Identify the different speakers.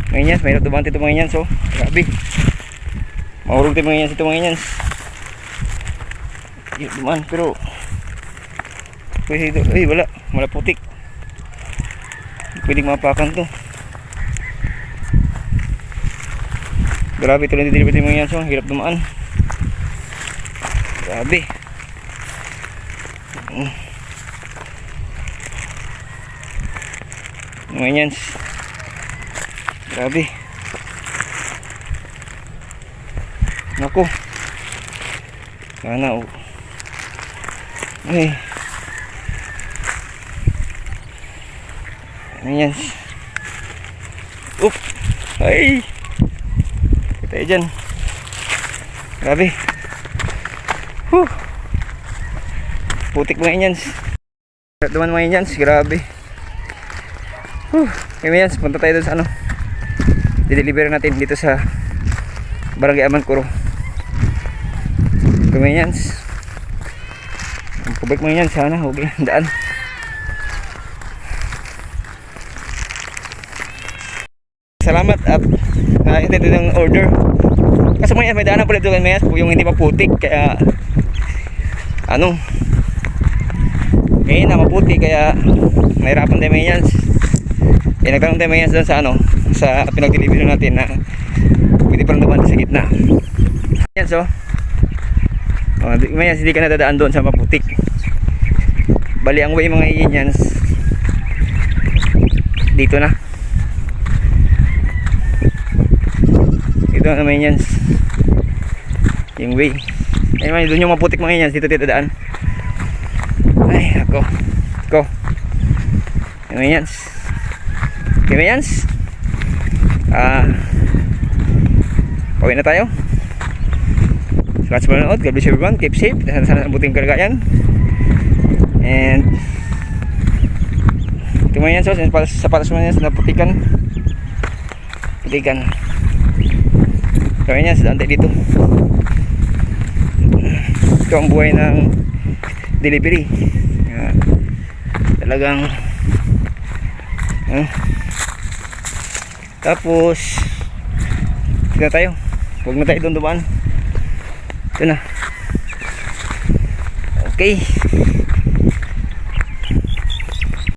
Speaker 1: Mga inyans, mahirap dumante ito mga inyans. So, grabe. Mahurog ito mga inyans ito mga inyans. Yun duman, pero pwede ito. Ay, wala. Wala putik. Pwedeng mapakan to. Grabe ito lang dito mga inyans. So, hirap dumaan. Grabe. Mga inyans. Grabe. Naku. Sana oh. Ay. Ayan. Up. Ay. Kita dyan. Grabe. Putik mga inyans. Duman mga inyans. Grabe. Okay mga inyans. Punta tayo dun sa ano. Dideliver natin dito sa Barangay Amancuro. Okay mga inyans. Ang kubik mga inyans. Sana okay. Daan. Salamat at ito yung order. Kasi mga may daanan pala ito mga yung hindi maputik. Kaya ano ngayon na maputik. Kaya nahirapan tayo mga inyans. Kaya nagkaroon tayo mga inyans doon sa ano sa pinag-deliver natin na pwede parang naman sa gitna. Yan so may hindi ka nadadaan doon sa maputik. Bali ang way mga inyans dito na naman inyans yung way. Ayun doon yung maputik mga inyans dito dadaan. Ay ako yung inyans. Okay inyans. Pauwi na tayo. Salamat sa panonood. God bless everyone. Keep safe. Sana buting kalagayan. And kumayan so sa palas mo niya sa putikan. Kaya niya sa dante dito. Ito ang buhay ng delivery. Talagang tapos ito na tayo. Huwag na tayo doon dumaan. Ito na. Okay.